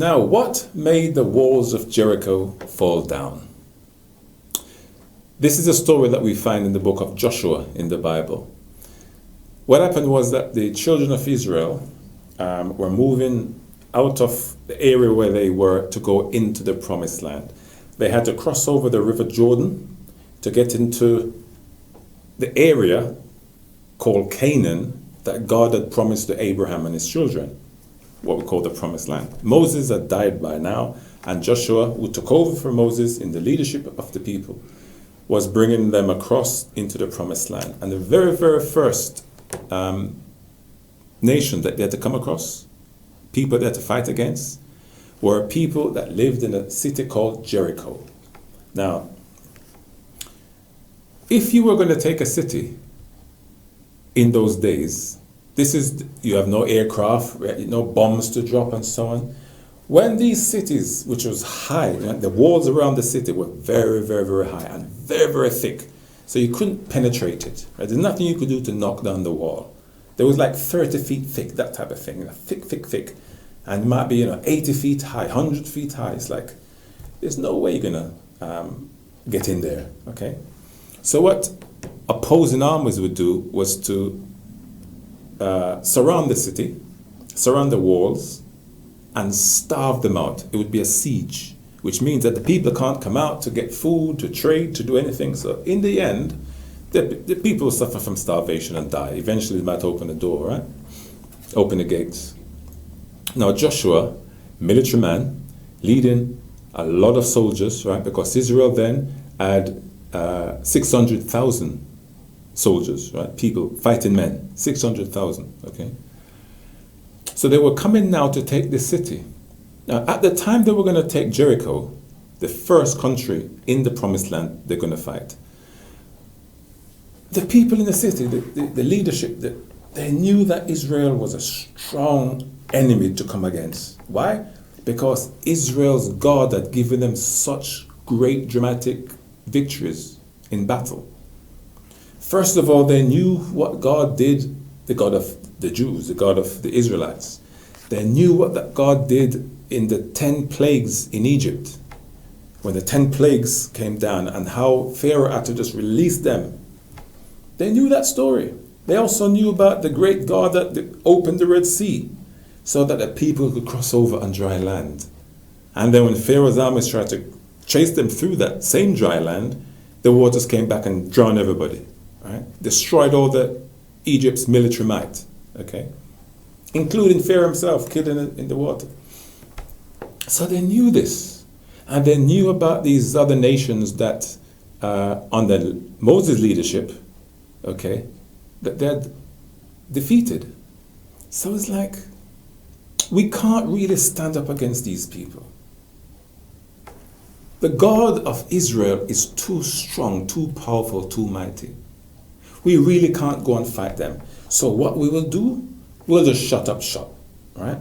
Now, what made the walls of Jericho fall down? This is a story that we find in the book of Joshua in the Bible. What happened was that the children of Israel were moving out of the area where they were to go into the promised land. They had to cross over the river Jordan to get into the area called Canaan that God had promised to Abraham and his children, what we call the promised land. Moses had died by now, and Joshua, who took over for Moses in the leadership of the people, was bringing them across into the promised land. And the very, very first nation that they had to come across, people they had to fight against, were people that lived in a city called Jericho. Now, if you were going to take a city in those days, you have no aircraft, no bombs to drop and so on. When these cities, which was high, the walls around the city were very, very, very high and very, very thick. So you couldn't penetrate it. Right? There's nothing you could do to knock down the wall. There was like 30 feet thick, that type of thing, thick, thick, thick. And it might be 80 feet high, 100 feet high. It's like, there's no way you're going to get in there, okay? So what opposing armies would do was to surround the city, surround the walls, and starve them out. It would be a siege, which means that the people can't come out to get food, to trade, to do anything. So in the end, the people suffer from starvation and die. Eventually they might open the door, right? Open the gates. Now Joshua, military man, leading a lot of soldiers, right? Because Israel then had 600,000 soldiers, right? People, fighting men, 600,000, okay? So they were coming now to take the city. Now, at the time they were going to take Jericho, the first country in the promised land they're going to fight, the people in the city, the leadership, they knew that Israel was a strong enemy to come against. Why? Because Israel's God had given them such great dramatic victories in battle. First of all, they knew what God did, the God of the Jews, the God of the Israelites. They knew what that God did in the 10 plagues in Egypt, when the 10 plagues came down and how Pharaoh had to just release them. They knew that story. They also knew about the great God that opened the Red Sea so that the people could cross over on dry land. And then when Pharaoh's armies tried to chase them through that same dry land, the waters came back and drowned everybody, right? Destroyed all the Egypt's military might, okay? Including Pharaoh himself, killed in the water. So they knew this. And they knew about these other nations that, under Moses' leadership, okay, that they had defeated. So it's like, we can't really stand up against these people. The God of Israel is too strong, too powerful, too mighty. We really can't go and fight them. So what we will do, we'll just shut up shop, right?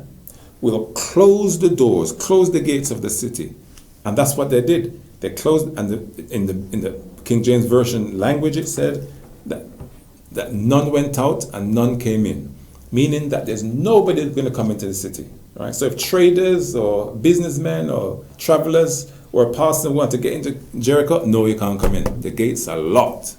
We'll close the doors, close the gates of the city. And that's what they did. They closed, and in the King James Version language it said that none went out and none came in. Meaning that there's nobody going to come into the city, right? So if traders or businessmen or travelers or passing want to get into Jericho, no, you can't come in. The gates are locked.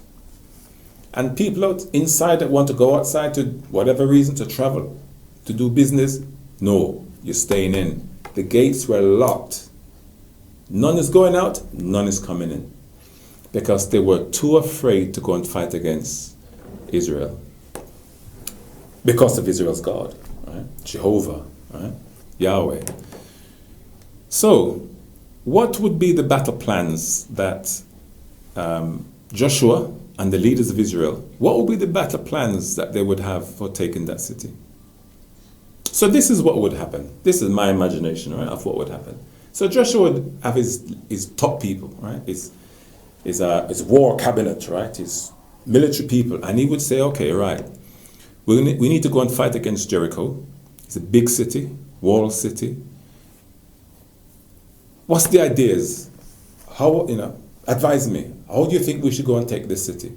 And people out inside that want to go outside to whatever reason to travel, to do business, no, you're staying in. The gates were locked. None is going out, none is coming in. Because they were too afraid to go and fight against Israel. Because of Israel's God, right? Jehovah, right? Yahweh. So, what would be the battle plans that Joshua and the leaders of Israel, what would be the battle plans that they would have for taking that city? So this is what would happen. This is my imagination, right, of what would happen. So Joshua would have his top people, right? His war cabinet, right? His military people. And he would say, okay, right, we need to go and fight against Jericho. It's a big city, walled city. What's the ideas? How, advise me. How do you think we should go and take this city?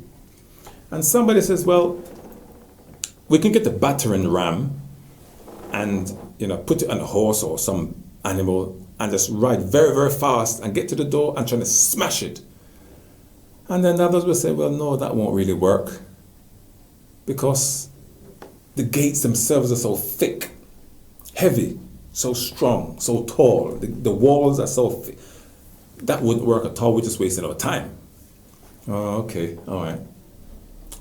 And somebody says, well, we can get a battering ram and, put it on a horse or some animal and just ride very, very fast and get to the door and trying to smash it. And then others will say, well, no, that won't really work because the gates themselves are so thick, heavy, so strong, so tall. The walls are so thick. That wouldn't work at all. We're just wasting our time. Oh, okay, all right.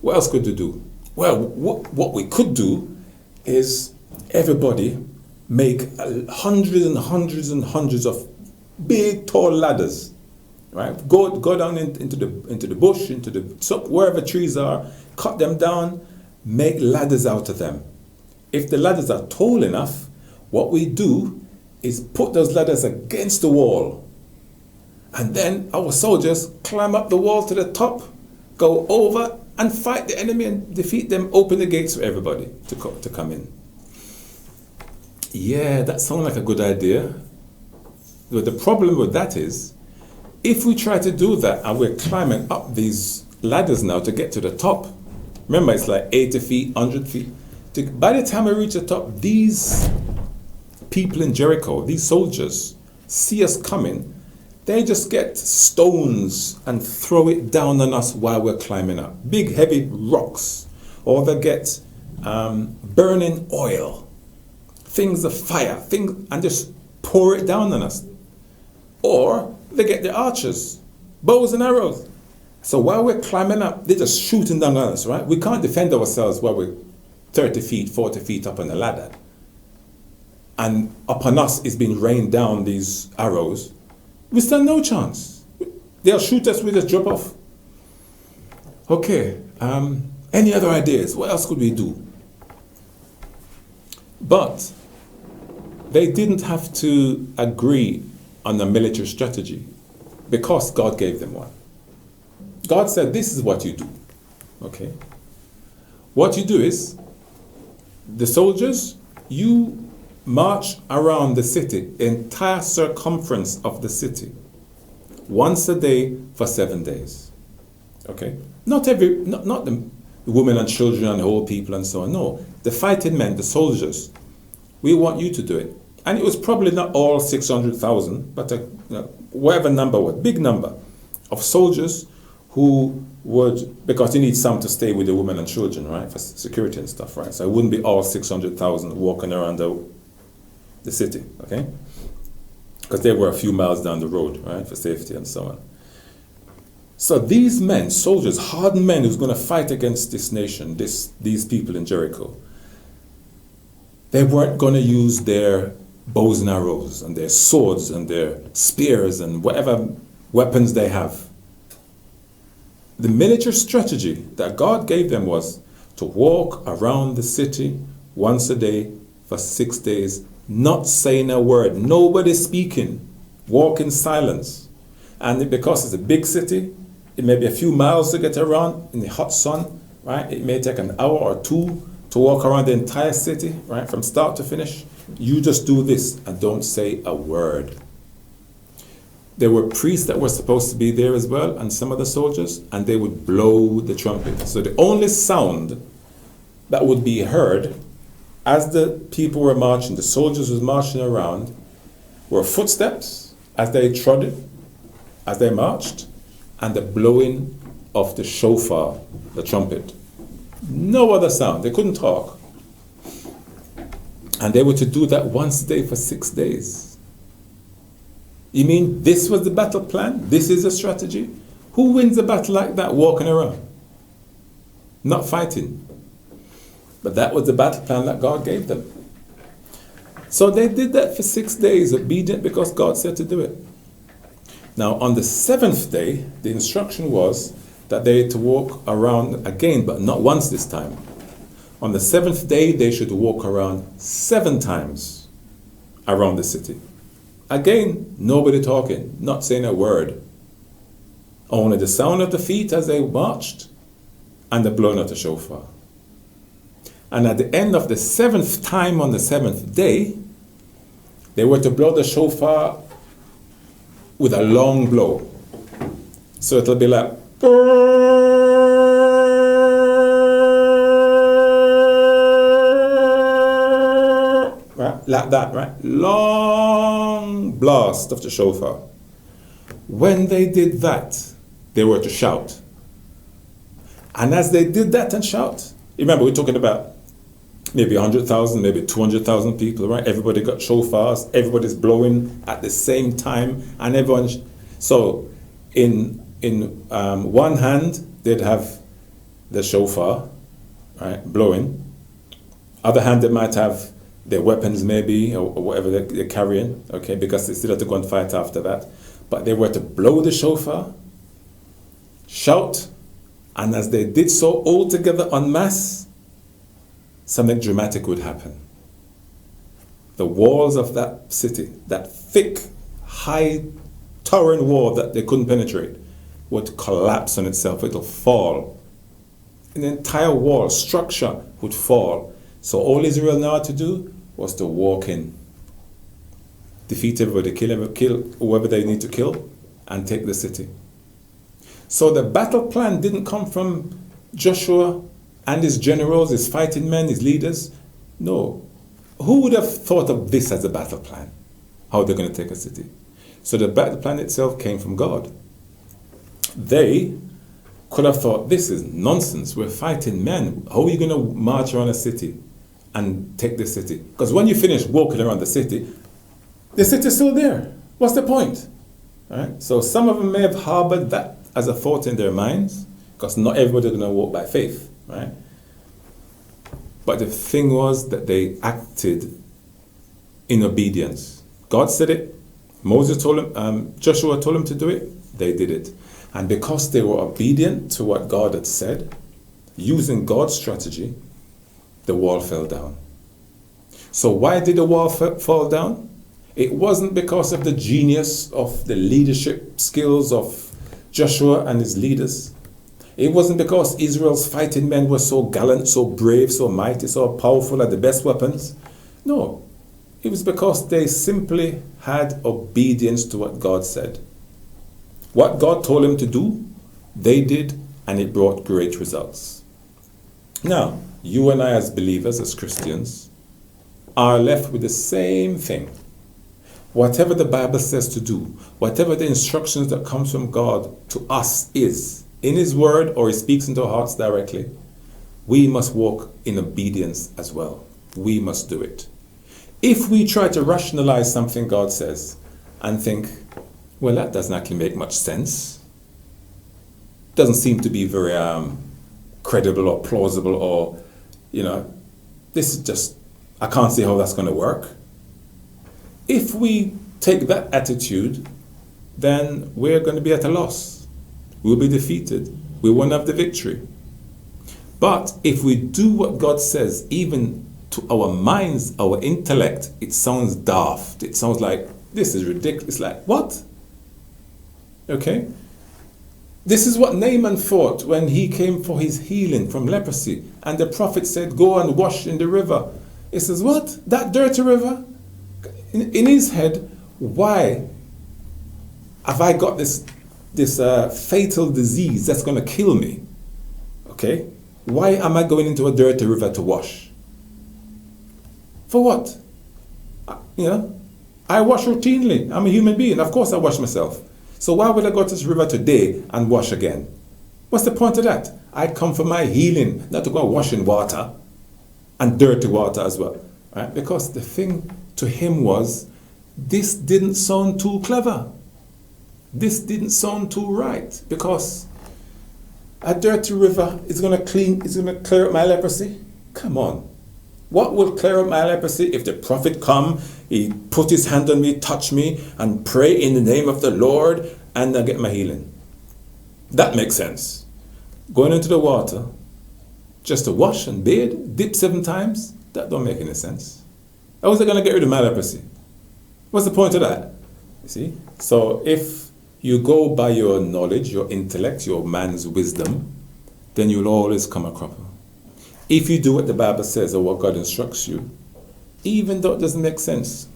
What else could you do? Well, what we could do is everybody make hundreds and hundreds and hundreds of big, tall ladders, right? Go down into the bush, wherever trees are, cut them down, make ladders out of them. If the ladders are tall enough, what we do is put those ladders against the wall, and then our soldiers climb up the wall to the top, go over and fight the enemy and defeat them, open the gates for everybody to come in. Yeah, that sounds like a good idea. But the problem with that is, if we try to do that and we're climbing up these ladders now to get to the top, remember it's like 80 feet, 100 feet. By the time we reach the top, these people in Jericho, these soldiers, see us coming, they just get stones and throw it down on us while we're climbing up. Big, heavy rocks. Or they get burning oil, things of fire, and just pour it down on us. Or they get the archers, bows and arrows. So while we're climbing up, they're just shooting down on us, right? We can't defend ourselves while we're 30 feet, 40 feet up on the ladder. And upon us is being rained down these arrows. We stand no chance. They'll shoot us, we just drop off. Okay, any other ideas? What else could we do? But they didn't have to agree on a military strategy because God gave them one. God said, this is what you do. Okay? What you do is, the soldiers, you march around the city, entire circumference of the city, once a day for 7 days. Okay? Not the women and children and old people and so on. No, the fighting men, the soldiers, we want you to do it. And it was probably not all 600,000, but whatever number was, big number of soldiers who would, because you need some to stay with the women and children, right, for security and stuff, right? So it wouldn't be all 600,000 walking around the city, okay? Because they were a few miles down the road, right, for safety and so on. So these men, soldiers, hardened men who's going to fight against this nation, these people in Jericho, they weren't going to use their bows and arrows and their swords and their spears and whatever weapons they have. The military strategy that God gave them was to walk around the city once a day for 6 days, not saying a word, nobody speaking, walk in silence. And because it's a big city, it may be a few miles to get around in the hot sun, right? It may take an hour or two to walk around the entire city, right, from start to finish. You just do this and don't say a word. There were priests that were supposed to be there as well, and some of the soldiers, and they would blow the trumpet. So the only sound that would be heard as the people were marching, the soldiers was marching around, were footsteps as they trotted, as they marched, and the blowing of the shofar, the trumpet. No other sound. They couldn't talk. And they were to do that once a day for 6 days. You mean this was the battle plan? This is a strategy? Who wins a battle like that walking around? Not fighting. But that was the battle plan that God gave them. So they did that for 6 days, obedient because God said to do it. Now on the 7th day, the instruction was that they had to walk around again, but not once this time. On the 7th day, they should walk around 7 times around the city. Again, nobody talking, not saying a word. Only the sound of the feet as they marched and the blowing of the shofar. And at the end of the 7th time on the 7th day, they were to blow the shofar with a long blow. So it'll be like, right? Like that, right? Long long blast of the shofar. When they did that, they were to shout. And as they did that and shout, remember we're talking about maybe 100,000, maybe 200,000 people, right? Everybody got shofars, everybody's blowing at the same time, and everyone's... So in one hand, they'd have the shofar, right, blowing. Other hand, they might have their weapons maybe, or whatever they're carrying, okay, because they still have to go and fight after that. But they were to blow the shofar, shout, and as they did so all together en masse, something dramatic would happen. The walls of that city, that thick, high, towering wall that they couldn't penetrate, would collapse on itself. It'll fall. An entire wall, structure would fall. So all Israel now had to do was to walk in, defeat everybody, kill whoever they need to kill, and take the city. So the battle plan didn't come from Joshua and his generals, his fighting men, his leaders. No. Who would have thought of this as a battle plan? How they're going to take a city? So the battle plan itself came from God. They could have thought, this is nonsense. We're fighting men. How are you going to march around a city and take the city? Because when you finish walking around the city is still there. What's the point? All right? So some of them may have harbored that as a thought in their minds, because not everybody's going to walk by faith. Right? But the thing was that they acted in obedience. God said it. Moses told him, Joshua told him to do it. They did it. And because they were obedient to what God had said, using God's strategy, the wall fell down. So why did the wall fall down? It wasn't because of the genius of the leadership skills of Joshua and his leaders. It wasn't because Israel's fighting men were so gallant, so brave, so mighty, so powerful, had the best weapons. No, it was because they simply had obedience to what God said. What God told them to do, they did, and it brought great results. Now, you and I as believers, as Christians, are left with the same thing. Whatever the Bible says to do, whatever the instructions that comes from God to us is, in His Word, or He speaks into our hearts directly, we must walk in obedience as well. We must do it. If we try to rationalize something God says and think, well, that doesn't actually make much sense, doesn't seem to be very credible or plausible, or, this is just, I can't see how that's going to work. If we take that attitude, then we're going to be at a loss. We'll be defeated. We won't have the victory. But if we do what God says, even to our minds, our intellect, it sounds daft. It sounds like, this is ridiculous. Like, what? Okay? This is what Naaman thought when he came for his healing from leprosy. And the prophet said, go and wash in the river. He says, what? That dirty river? In his head, why have I got this fatal disease that's going to kill me? Okay? Why am I going into a dirty river to wash? For what? I wash routinely. I'm a human being. Of course I wash myself. So why would I go to this river today and wash again? What's the point of that? I come for my healing, not to go wash in water, and dirty water as well. Right? Because the thing to him was, this didn't sound too clever. This didn't sound too right, because a dirty river is going to clear up my leprosy? Come on. What will clear up my leprosy? If the prophet come, he put his hand on me, touch me, and pray in the name of the Lord, and I get my healing. That makes sense. Going into the water, just to wash and bathe, dip 7 times, that don't make any sense. How is it going to get rid of my leprosy? What's the point of that? You see? So if you go by your knowledge, your intellect, your man's wisdom, then you'll always come a cropper. If you do what the Bible says or what God instructs you, even though it doesn't make sense,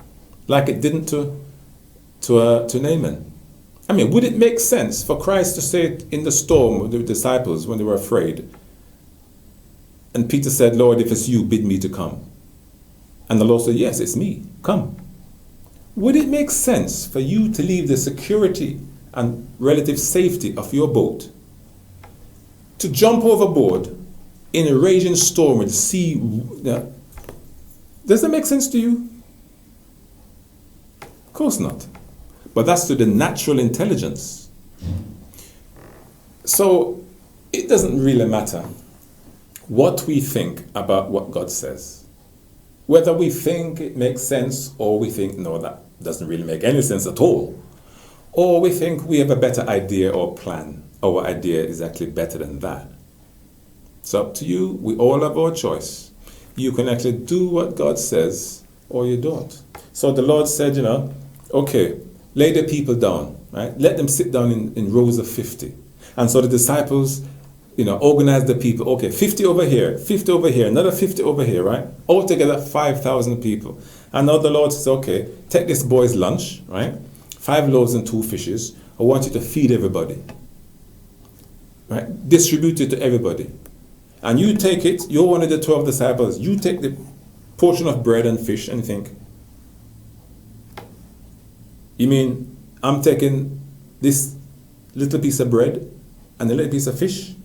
like it didn't to Naaman. I mean, would it make sense for Christ to say in the storm with the disciples when they were afraid, and Peter said, Lord, if it's you, bid me to come? And the Lord said, yes, it's me, come. would it make sense for you to leave the security and relative safety of your boat to jump overboard in a raging storm with the sea? Does that make sense to you? Of course not. But that's to the natural intelligence. So it doesn't really matter what we think about what God says. Whether we think it makes sense or we think, no, that doesn't really make any sense at all. Or we think we have a better idea or plan. Our idea is actually better than that. It's up to you. We all have our choice. You can actually do what God says or you don't. So the Lord said, okay, lay the people down, right? Let them sit down in rows of 50. And so the disciples, organized the people. Okay, 50 over here, 50 over here, another 50 over here, right? Altogether 5,000 people. And now the Lord says, okay, take this boy's lunch, right? 5 loaves and 2 fishes. I want you to feed everybody. Right? Distribute it to everybody. And you take it, you're one of the 12 disciples, you take the portion of bread and fish and think, you mean I'm taking this little piece of bread and a little piece of fish?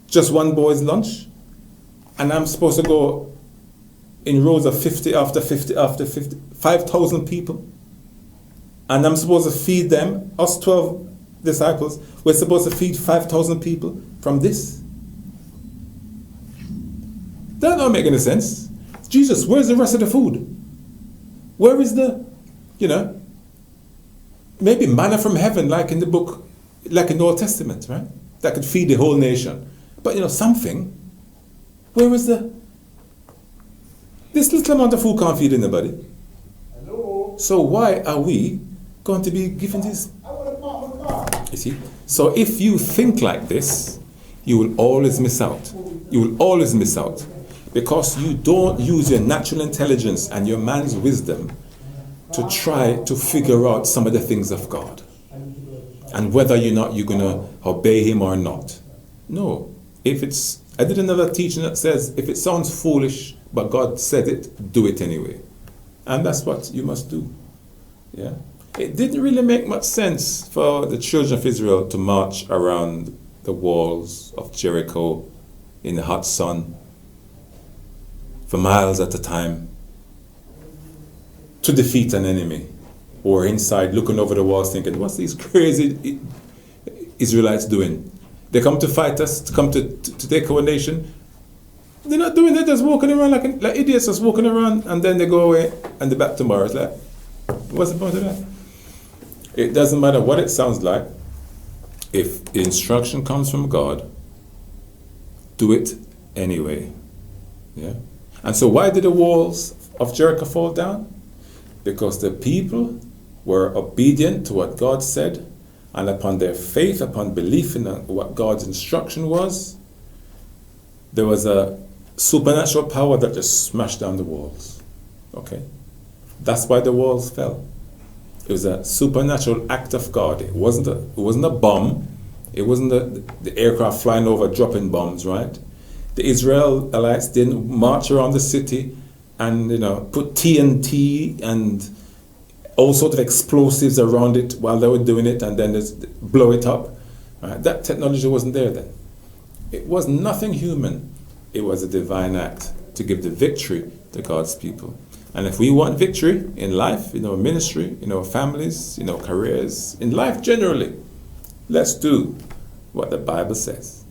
Just one boy's lunch? And I'm supposed to go in rows of 50 after 50 after 50, 5,000 people? And I'm supposed to feed them, us 12 disciples, we're supposed to feed 5,000 people from this? That don't make any sense. Jesus, where's the rest of the food? Where is the, maybe manna from heaven, like in the book, like in the Old Testament, right? That could feed the whole nation. But something, where is this little amount of food can't feed anybody. Hello? So why are we going to be given this? You see? So if you think like this, you will always miss out. You will always miss out. Because you don't use your natural intelligence and your man's wisdom to try to figure out some of the things of God. And whether or not you're going to obey him or not. No. I did another teaching that says, if it sounds foolish, but God said it, do it anyway. And that's what you must do. Yeah. It didn't really make much sense for the children of Israel to march around the walls of Jericho in the hot sun for miles at a time to defeat an enemy, or inside looking over the walls thinking, what's these crazy Israelites doing? They come to fight us, to come to take our nation. They're not doing it, just walking around like idiots, just walking around, and then they go away and they're back tomorrow. It's like, what's the point of that? It doesn't matter what it sounds like. If the instruction comes from God, do it anyway. Yeah. And so why did the walls of Jericho fall down? Because the people were obedient to what God said, and upon their faith, upon belief in what God's instruction was, there was a supernatural power that just smashed down the walls. Okay? That's why the walls fell. It was a supernatural act of God. It wasn't a bomb. It wasn't the aircraft flying over dropping bombs, right? The Israelites didn't march around the city and put TNT and all sorts of explosives around it while they were doing it and then just blow it up. Right? That technology wasn't there then. It was nothing human. It was a divine act to give the victory to God's people. And if we want victory in life, in our ministry, in our families, in our careers, in life generally, let's do what the Bible says.